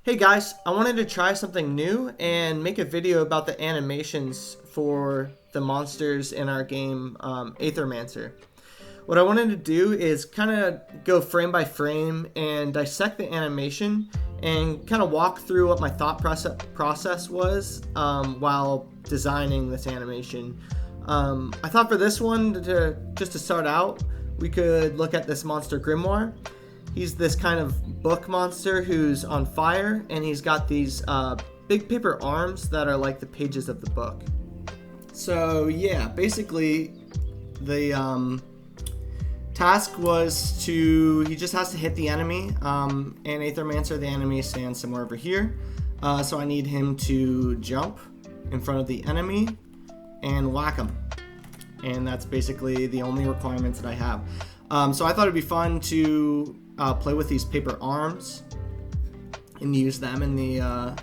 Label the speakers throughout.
Speaker 1: Hey guys, I wanted to try something new and make a video about the animations for the monsters in our game, Aethermancer. What I wanted to do is kind of go frame by frame and dissect the animation and kind of walk through what my thought process was while designing this animation. I thought for this one, just to start out, we could look at this monster Grimoire. He's this kind of book monster who's on fire, and he's got these big paper arms that are like the pages of the book. So yeah, basically the task was he just has to hit the enemy, and Aethermancer, the enemy, stands somewhere over here. So I need him to jump in front of the enemy and whack him. And that's basically the only requirements that I have. So I thought it'd be fun to play with these paper arms and use them in the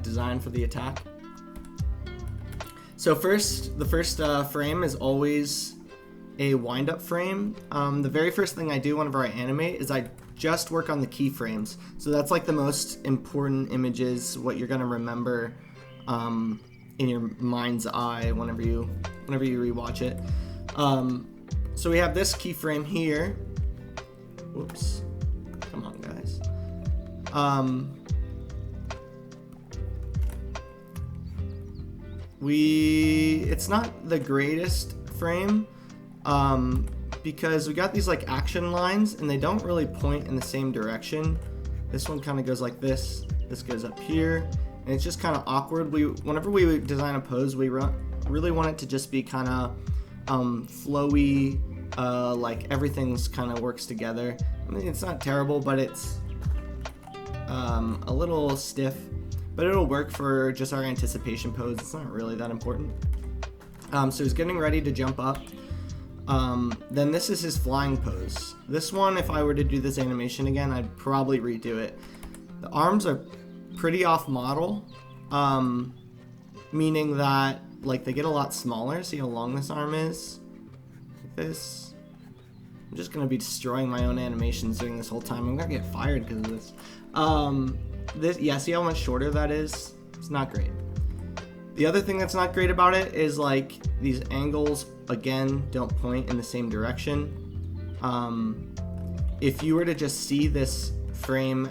Speaker 1: design for the attack. So the first frame is always a wind-up frame. The very first thing I do whenever I animate is I just work on the keyframes. So that's like the most important images, what you're gonna remember in your mind's eye whenever you rewatch it. So we have this keyframe here. Whoops. Come on, guys. It's not the greatest frame because we got these like action lines and they don't really point in the same direction. This one kind of goes like this. This goes up here, and it's just kind of awkward. Whenever we design a pose, we really want it to just be kind of flowy, like everything's kind of works together. I mean, it's not terrible, but it's a little stiff, but it'll work for just our anticipation pose. It's not really that important. So he's getting ready to jump up. Then this is his flying pose. This one, if I were to do this animation again, I'd probably redo it. The arms are pretty off model, meaning that like they get a lot smaller. See how long this arm is? Like this. I'm just gonna be destroying my own animations during this whole time. I'm gonna get fired because of this. Yeah, see how much shorter that is? It's not great. The other thing that's not great about it is like these angles again don't point in the same direction. If you were to just see this frame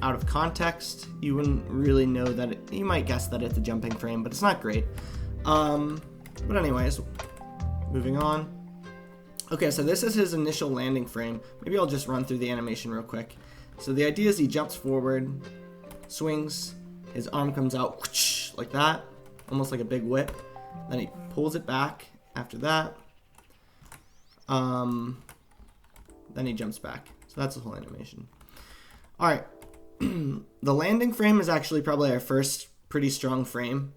Speaker 1: out of context, you wouldn't really know that you might guess that it's a jumping frame, but it's not great. But anyways, moving on. Okay, so this is his initial landing frame. Maybe I'll just run through the animation real quick. So the idea is he jumps forward, swings, his arm comes out whoosh, like that, almost like a big whip. Then he pulls it back after that. Then he jumps back. So that's the whole animation. All right. The landing frame is actually probably our first pretty strong frame.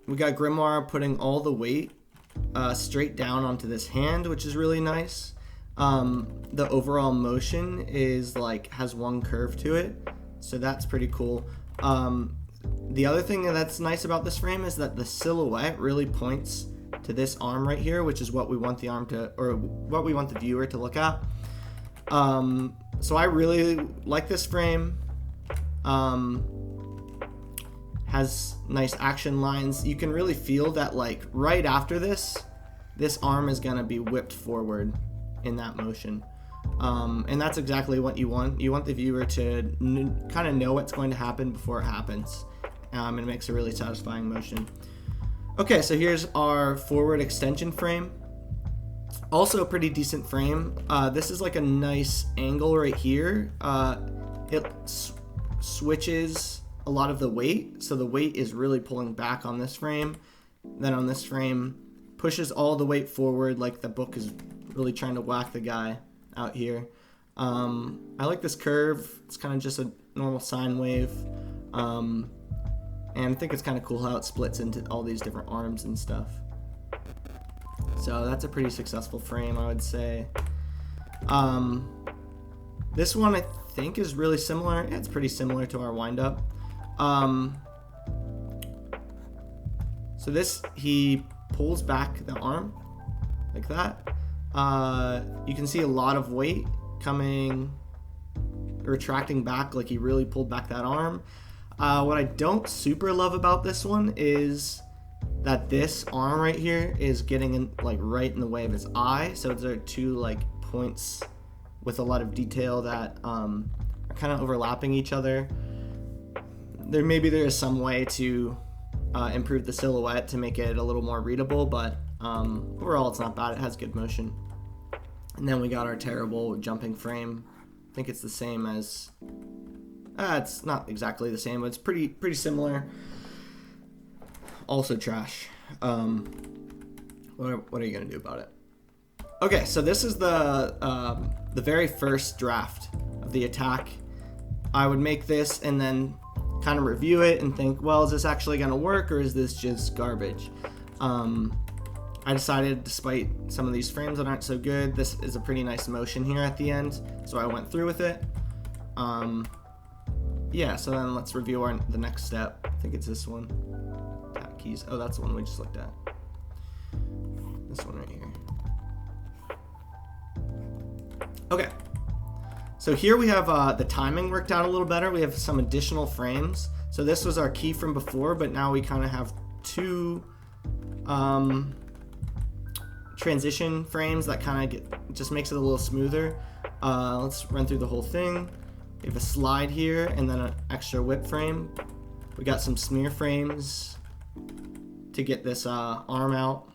Speaker 1: We got Grimoire putting all the weight straight down onto this hand, which is really nice. The overall motion is like has one curve to it, so that's pretty cool. The other thing that's nice about this frame is that the silhouette really points to this arm right here, which is what we want the arm to, or what we want the viewer to look at. So I really like this frame. Has nice action lines. You can really feel that like right after this arm is gonna be whipped forward in that motion. And that's exactly what you want. You want the viewer to kind of know what's going to happen before it happens. And it makes a really satisfying motion. Okay, so here's our forward extension frame. Also a pretty decent frame. This is like a nice angle right here. It switches a lot of the weight, so the weight is really pulling back on this frame. Then on this frame, pushes all the weight forward, like the book is really trying to whack the guy out here. I like this curve. It's kind of just a normal sine wave, and I think it's kind of cool how it splits into all these different arms and stuff. So that's a pretty successful frame, I would say. This one I think is really similar. Yeah, it's pretty similar to our wind-up. So this, he pulls back the arm like that. You can see a lot of weight coming retracting back, like he really pulled back that arm. What I don't super love about this one is that this arm right here is getting in, like right in the way of his eye. So there are two like points with a lot of detail that are kind of overlapping each other. Maybe there is some way to improve the silhouette to make it a little more readable, but overall it's not bad. It has good motion. And then we got our terrible jumping frame. I think it's the same as it's not exactly the same, but it's pretty similar. Also trash. What are you gonna do about it? Okay, so this is the very first draft of the attack. I would make this and then kind of review it and think, well, is this actually gonna work or is this just garbage? I decided, despite some of these frames that aren't so good, this is a pretty nice motion here at the end, so I went through with it. Yeah, so then let's review the next step. I think it's this one. Tab keys. Oh, that's the one we just looked at. This one right here. Okay. So here we have the timing worked out a little better. We have some additional frames. So this was our key from before, but now we kind of have two transition frames that kind of just makes it a little smoother. Let's run through the whole thing. We have a slide here and then an extra whip frame. We got some smear frames to get this arm out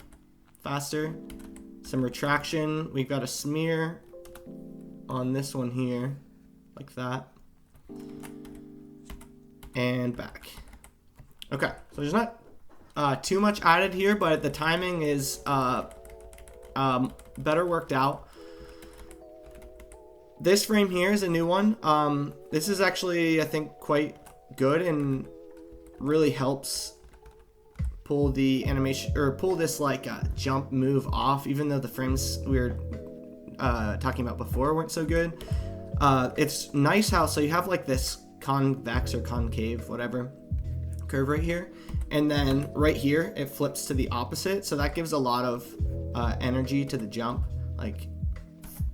Speaker 1: faster. Some retraction. We've got a smear on this one here, like that. And back. Okay, so there's not too much added here, but the timing is better worked out. This frame here is a new one. This is actually, I think, quite good and really helps pull the animation, or pull this like jump move off, even though the frames we were talking about before weren't so good. It's nice how, so you have like this convex or concave, whatever, curve right here, and then right here it flips to the opposite, so that gives a lot of energy to the jump, like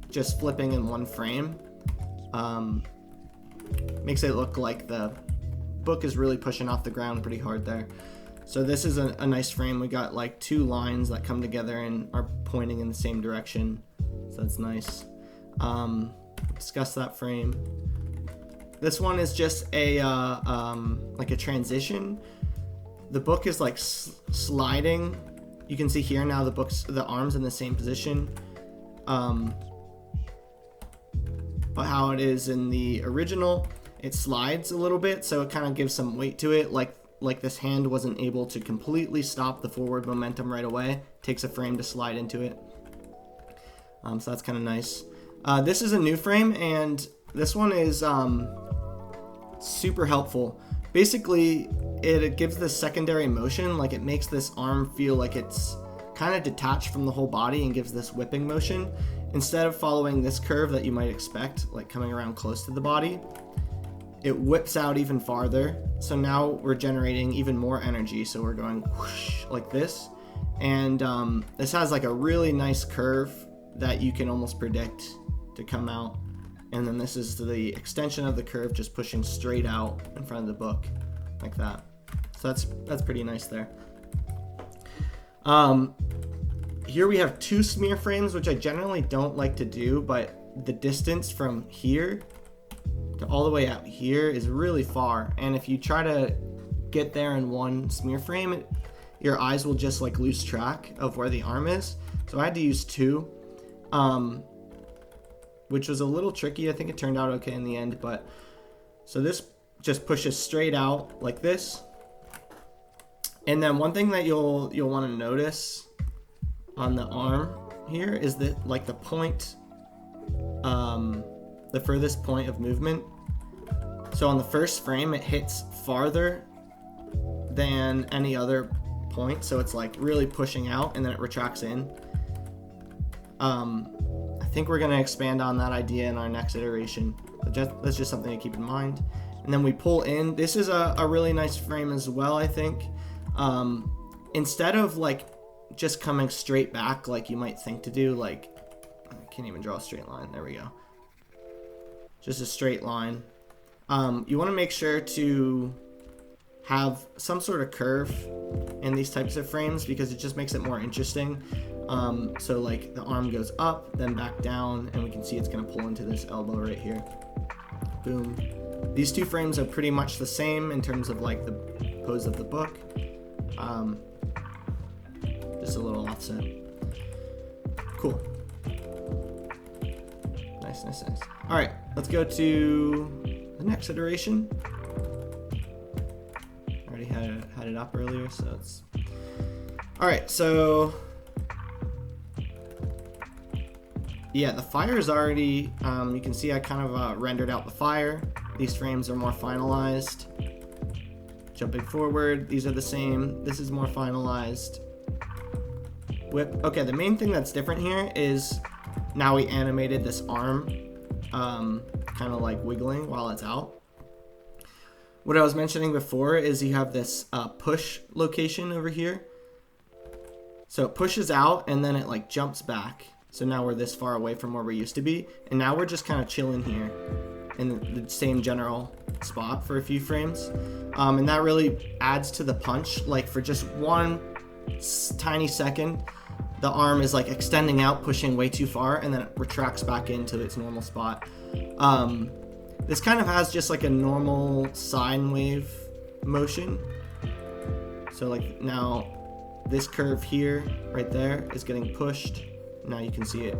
Speaker 1: just flipping in one frame. Makes it look like the book is really pushing off the ground pretty hard there. So this is a nice frame. We got like two lines that come together and are pointing in the same direction, so that's nice. Discuss that frame. This one is just a like a transition. The book is like sliding. You can see here now the arm's in the same position. But how it is in the original, it slides a little bit, so it kind of gives some weight to it, like this hand wasn't able to completely stop the forward momentum right away. It takes a frame to slide into it. So that's kind of nice. This is a new frame, and this one is super helpful. Basically, it gives this secondary motion, like it makes this arm feel like it's kind of detached from the whole body and gives this whipping motion. Instead of following this curve that you might expect, like coming around close to the body, it whips out even farther. So now we're generating even more energy. So we're going whoosh like this. And this has like a really nice curve that you can almost predict to come out. And then this is the extension of the curve, just pushing straight out in front of the book like that. So that's pretty nice there. Here we have two smear frames, which I generally don't like to do, but the distance from here to all the way out here is really far. And if you try to get there in one smear frame, your eyes will just like lose track of where the arm is. So I had to use two, which was a little tricky. I think it turned out okay in the end, but so this just pushes straight out like this. And then one thing that you'll want to notice on the arm here is that like the point, the furthest point of movement. So on the first frame, it hits farther than any other point. So it's like really pushing out and then it retracts in. I think we're going to expand on that idea in our next iteration. But that's just something to keep in mind. And then we pull in. This is a really nice frame as well, I think. Instead of like just coming straight back like you might think to do, like I can't even draw a straight line. There we go. just a straight line. You want to make sure to have some sort of curve in these types of frames because it just makes it more interesting. So like the arm goes up, then back down, and we can see it's going to pull into this elbow right here. Boom. These two frames are pretty much the same in terms of like the pose of the book. Just a little offset. Cool. Nice, nice, nice. All right, let's go to the next iteration. I already had it up earlier, so it's... All right, so... Yeah, the fire is already, you can see I kind of rendered out the fire. These frames are more finalized. Jumping forward, these are the same. This is more finalized. Whip. Okay, the main thing that's different here is now we animated this arm kind of like wiggling while it's out. What I was mentioning before is you have this push location over here. So it pushes out and then it like jumps back. So now we're this far away from where we used to be. And now we're just kind of chilling here in the same general spot for a few frames. And that really adds to the punch. Like for just one tiny second, the arm is like extending out, pushing way too far, and then it retracts back into its normal spot. This kind of has just like a normal sine wave motion. So like now this curve here, right there, is getting pushed. Now you can see it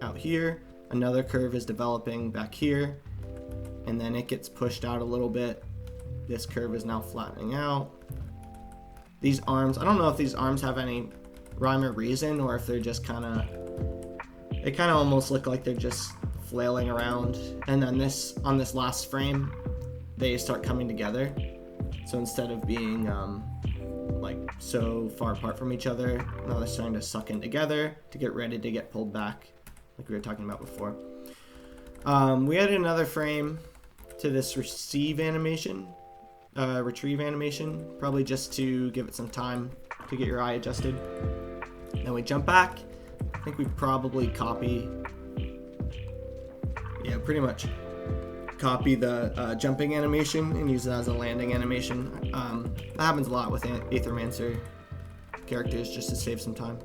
Speaker 1: out here. Another curve is developing back here, and then it gets pushed out a little bit. This curve is now flattening out. These arms, I don't know if these arms have any rhyme or reason, or if they're just kind of, they kind of almost look like they're just flailing around. And then this, on this last frame, they start coming together. So instead of being like so far apart from each other, now they're starting to suck in together to get ready to get pulled back, like we were talking about before. We added another frame to this retrieve animation, probably just to give it some time to get your eye adjusted. Then we jump back. I think we probably copy, yeah, pretty much copy the jumping animation and use it as a landing animation. That happens a lot with Aethermancer characters, just to save some time.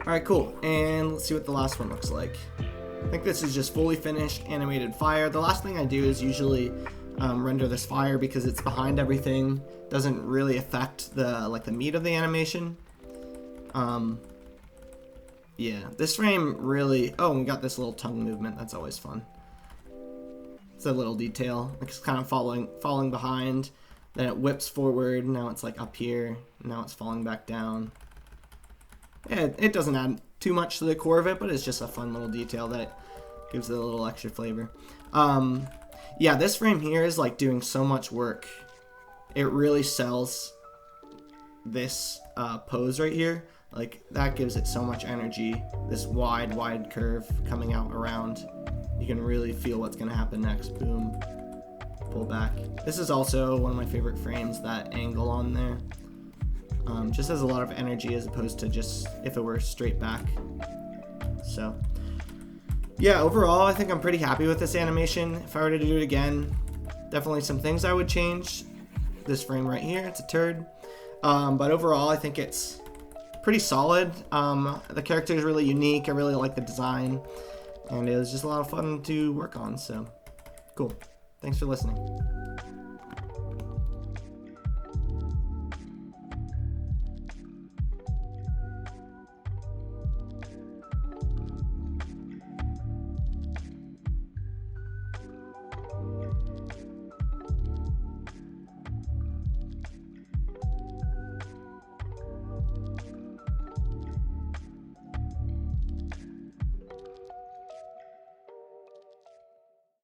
Speaker 1: Alright, cool. And let's see what the last one looks like. I think this is just fully finished animated fire. The last thing I do is usually render this fire because it's behind everything. Doesn't really affect the meat of the animation. Yeah, this frame really... Oh, and we got this little tongue movement. That's always fun. It's a little detail. It's kind of falling behind. Then it whips forward. Now it's like up here. Now it's falling back down. Yeah, it doesn't add too much to the core of it, but it's just a fun little detail that gives it a little extra flavor. Yeah, this frame here is like doing so much work. It really sells this pose right here. Like that gives it so much energy. This wide curve coming out around. You can really feel what's gonna happen next. Boom, pull back. This is also one of my favorite frames, that angle on there. Just has a lot of energy as opposed to just if it were straight back. So yeah, overall I think I'm pretty happy with this animation. If I were to do it again, definitely some things I would change. This frame right here, it's a turd. But overall I think it's pretty solid. The character is really unique. I really like the design, and it was just a lot of fun to work on. So cool. Thanks for listening.